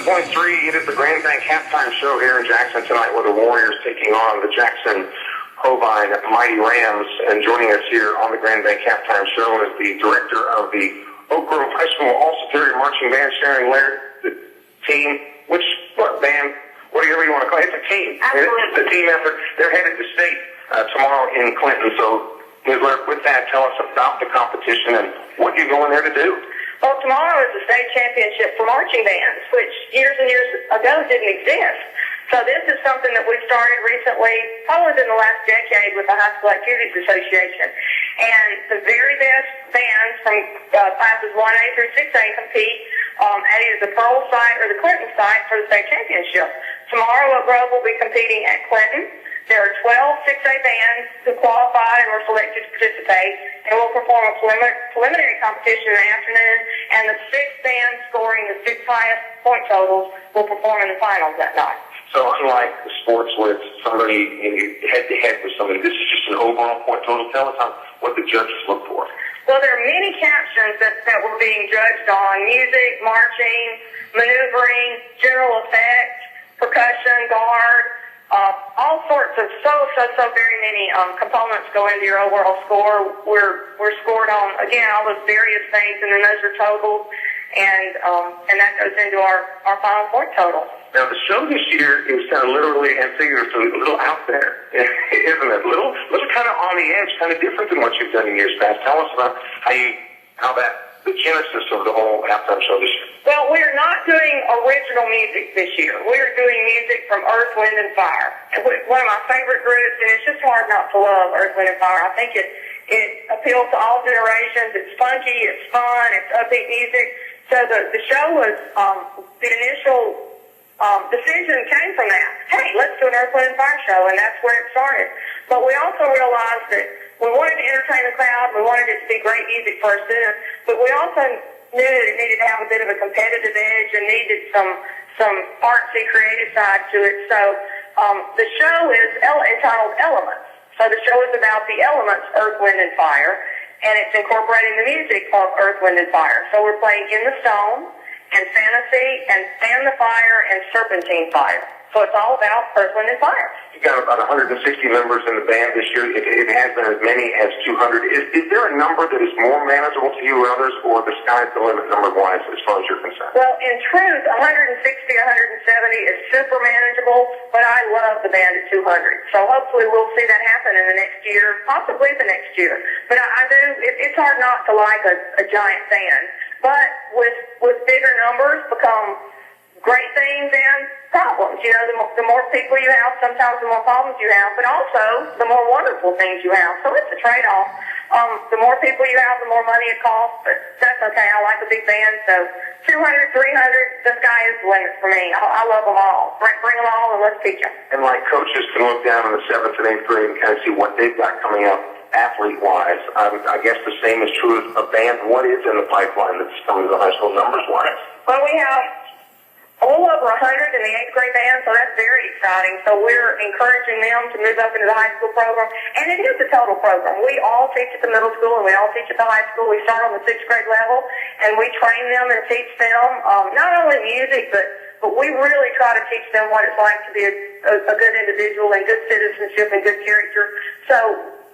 It is the Grand Bank halftime show here in Jackson tonight with the Warriors taking on the Jackson Provine Mighty Rams. And joining us here on the Grand Bank halftime show is the director of the Oak Grove High School All-Superior Marching Band, Sharon Laird. The team, band, whatever you want to call it, it's a team. Absolutely. It's a team effort. They're headed to state tomorrow in Clinton. So, Ms. Laird, with that, tell us about the competition and what you're going there to do. Well, tomorrow is the state championship for marching bands, which years and years ago didn't exist. So this is something that we started recently, probably in the last decade, with the High School Activities Association. And the very best bands from classes 1A through 6A compete at either the Pearl site or the Clinton site for the state championship. Tomorrow, Oak Grove will be competing at Clinton. There are 12 6A bands who qualified and were selected to participate, and we'll perform a preliminary competition in the afternoon, and the 6 bands scoring the 6 highest point totals will perform in the finals that night. So unlike the sports where it's somebody head-to-head with somebody, this is just an overall point total. Tell us what the judges look for. Well, there are many captions that we're being judged on: music, marching, maneuvering, general effect, percussion, guard. All sorts of so very many components go into your overall score. We're scored on, again, all those various things, and then those are totaled, and that goes into our final point total. Now, the show this year is kind of literally and figuratively a little out there, isn't it? A little kind of on the edge, kind of different than what you've done in years past. Tell us about the genesis of the whole halftime show this year. Well, we're not doing original music this year. We're doing music from Earth, Wind, and Fire. And one of my favorite groups, and it's just hard not to love Earth, Wind, and Fire. I think it appeals to all generations. It's funky, it's fun, it's upbeat music. So the show was, the initial decision came from that. Hey, let's do an Earth, Wind, and Fire show, and that's where it started. But we also realized that we wanted to entertain the crowd, we wanted it to be great music for our students, but we also knew that it needed to have a bit of a competitive edge and needed some artsy, creative side to it. So the show is entitled Elements. So the show is about the elements, Earth, Wind, and Fire, and it's incorporating the music of Earth, Wind, and Fire. So we're playing In the Stone, and Fantasy, and Fan the Fire, and Serpentine Fire. So it's all about Earth, Wind, and Fire. You've got about 160 members in the band this year. It has been as many as 200. Is there a number that is more manageable to you or others, or the sky's the limit number-wise as far as you're concerned? Well, in truth, 160, 170 is super manageable, but I love the band at 200. So hopefully we'll see that happen in the next year, possibly the next year. But I do, it's hard not to like a giant band. But with bigger numbers become great things and problems. You know, the more people you have, sometimes the more problems you have, but also the more wonderful things you have. So it's a trade-off. The more people you have, the more money it costs, but that's okay. I like a big band, so 200, 300, the sky is the limit for me. I love them all. Bring them all and let's teach them. And like coaches can look down in the 7th and 8th grade and kind of see what they've got coming up athlete-wise. I guess the same is true of a band. What is in the pipeline that's coming to the high school numbers-wise? Well, we have a little over 100 in the 8th grade band, so that's very exciting. So we're encouraging them to move up into the high school program. And it is a total program. We all teach at the middle school and we all teach at the high school. We start on the 6th grade level and we train them and teach them not only music, but we really try to teach them what it's like to be a good individual and good citizenship and good character. So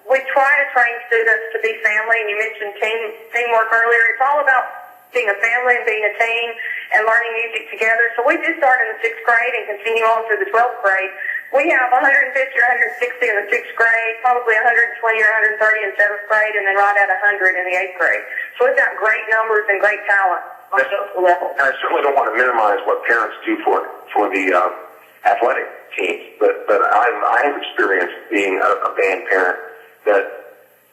we try to train students to be family, and you mentioned teamwork earlier. It's all about being a family and being a team and learning music together. So we do start in the 6th grade and continue on through the 12th grade. We have 150 or 160 in the 6th grade, probably 120 or 130 in 7th grade, and then right at 100 in the 8th grade. So we've got great numbers and great talent on social level. And I certainly don't want to minimize what parents do for the athletic teams, but I have experienced being a band parent that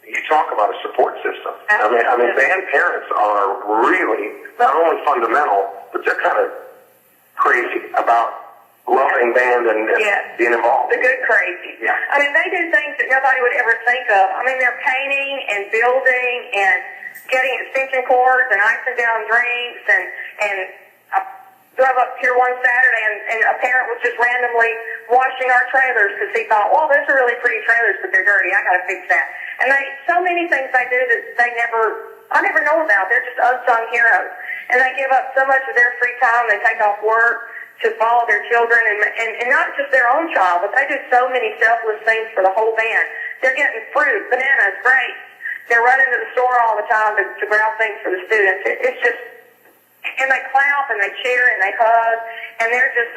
you talk about a support system. I mean, band parents are really not only fundamental, but they're kind of crazy about loving band and being involved. The good crazy. Yeah. I mean, they do things that nobody would ever think of. I mean, they're painting and building and getting extension cords and icing down drinks and I drove up here one Saturday and a parent was just randomly washing our trailers because he thought, well, those are really pretty trailers, but they're dirty. I got to fix that. And so many things they do that I never know about. They're just unsung heroes. And they give up so much of their free time. They take off work to follow their children and not just their own child, but they do so many selfless things for the whole band. They're getting fruit, bananas, grapes. They're running to the store all the time to grab things for the students. It's just, and they clap and they cheer and they hug, and they're just,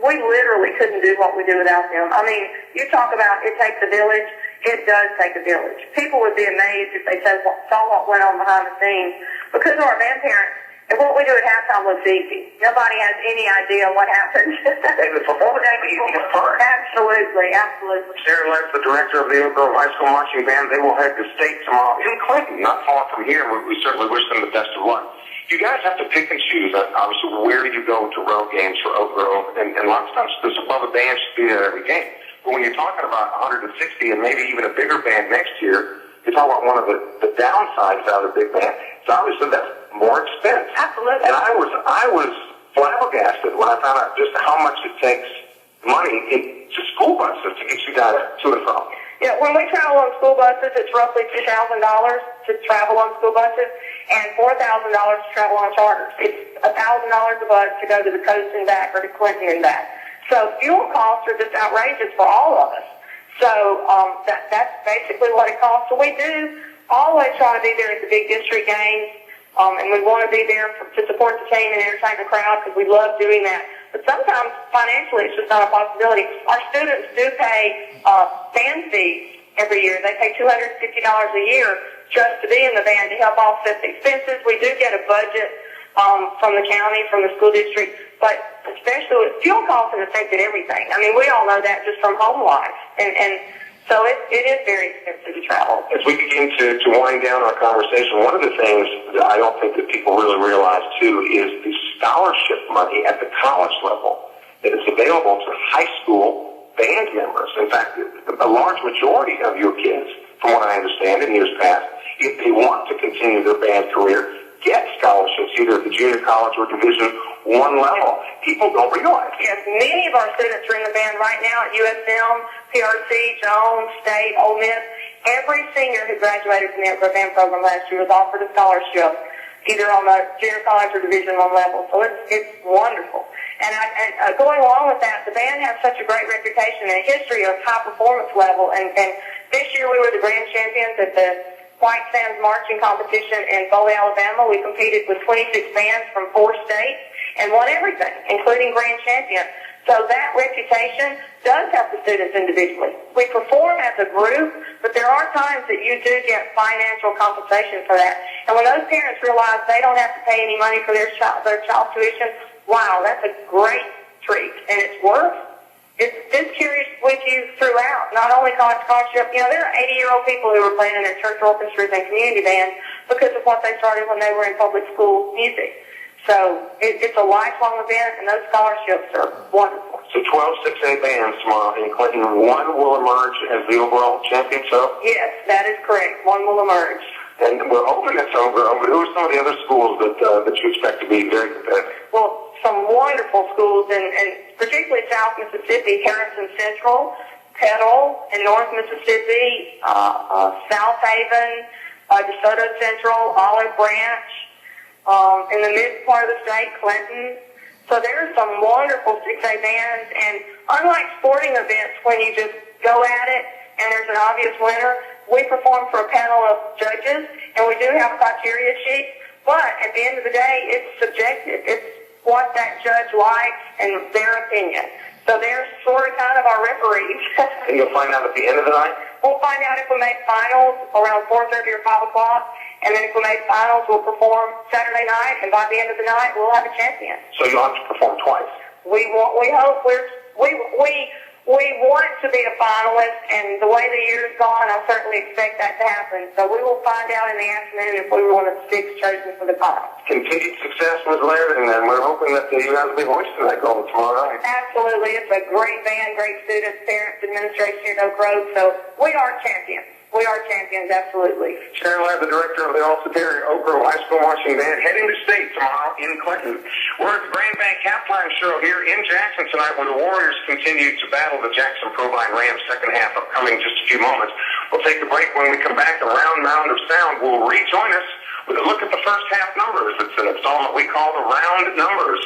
we literally couldn't do what we do without them. I mean, you talk about it takes a village. It does take a village. People would be amazed if they saw what went on behind the scenes. Because of our band parents, and what we do at halftime looks easy. Nobody has any idea what happened. And the performance is the easiest part. Absolutely, absolutely. Sarah Laird, the director of the Oak Grove High School Marching Band, they will head to state tomorrow in Clinton, not far from here. We certainly wish them the best of luck. You guys have to pick and choose, obviously, where you go to road games for Oak Grove, and lots of times there's above a band should be there every game. But when you're talking about 160 and maybe even a bigger band next year, you're talking about one of the downsides out of the big band. So obviously that's more expense. Absolutely. And I was flabbergasted when I found out just how much it takes money to school buses to get you guys to and from. Yeah, when we travel on school buses, it's roughly $2,000 to travel on school buses and $4,000 to travel on charters. It's $1,000 a bus to go to the coast and back or to Clinton and back. So fuel costs are just outrageous for all of us. So that's basically what it costs. So we do always try to be there at the big district games, and we want to be there to support the team and entertain the crowd because we love doing that. But sometimes financially it's just not a possibility. Our students do pay band fees every year. They pay $250 a year just to be in the band to help offset the expenses. We do get a budget from the county, from the school district, but especially with fuel costs have affected everything. I mean, we all know that just from home life. And so it is very expensive to travel. As we begin to wind down our conversation, one of the things that I don't think that people really realize, too, is the scholarship money at the college level that is available to high school band members. In fact, a large majority of your kids, from what I understand in years past, if they want to continue their band career, get scholarships either at the junior college or Division I level. People don't realize. Yes, many of our students are in the band right now at USM, PRC, Jones, State, Ole Miss. Every senior who graduated from the band program last year was offered a scholarship, either on the junior college or Division I level. So it's wonderful. And going along with that, the band has such a great reputation and a history of high performance level. And this year we were the grand champions at the White Sands Marching Competition in Foley, Alabama. We competed with 26 bands from 4 states and won everything, including grand champion. So that reputation does help the students individually. We perform as a group, but there are times that you do get financial compensation for that. And when those parents realize they don't have to pay any money for their child's tuition, wow, that's a great treat. And it's worth It's carries with you throughout, not only college scholarship. You know, there are 80-year-old people who were playing in their church orchestras and community bands because of what they started when they were in public school music. So it's a lifelong event, and those scholarships are wonderful. So 12 6A bands tomorrow in Clinton. One will emerge as the overall champion, so? Yes, that is correct. One will emerge. And we're hoping it's over. But who are some of the other schools that you expect to be very competitive? Well, some wonderful schools, and particularly South Mississippi, Harrison Central, Petal, in North Mississippi, South Haven, DeSoto Central, Olive Branch, in the mid part of the state, Clinton. So there are some wonderful 6A bands, and unlike sporting events when you just go at it and there's an obvious winner, we perform for a panel of judges, and we do have a criteria sheet, but at the end of the day, it's subjective. It's what that judge likes and their opinion. So they're sort of kind of our referees. And you'll find out at the end of the night? We'll find out if we make finals around 4:30 or 5 o'clock, and then if we make finals, we'll perform Saturday night, and by the end of the night, we'll have a champion. So you'll have to perform twice? We hope we want to be a finalist, and the way the year's gone, I certainly expect that to happen. So we will find out in the afternoon if we were one of the 6 chosen for the final. Continued success, Ms. Laird, and we're hoping that you guys will be hoisting that goal tomorrow night. Absolutely. It's a great band, great students, parents, administration here at Oak Grove. So we are champions. We are champions, absolutely. Sharon Laird, the director of the all-superior Oak Grove High School Marching Band, heading to state tomorrow in Clinton. We're at the Grand Bank Halftime Show here in Jackson tonight, where the Warriors continue to battle the Jackson Provine Rams. Second half upcoming just a few moments. We'll take a break. When we come back, the Round Mound of Sound will rejoin us with a look at the first half numbers. It's an installment we call the Round Numbers.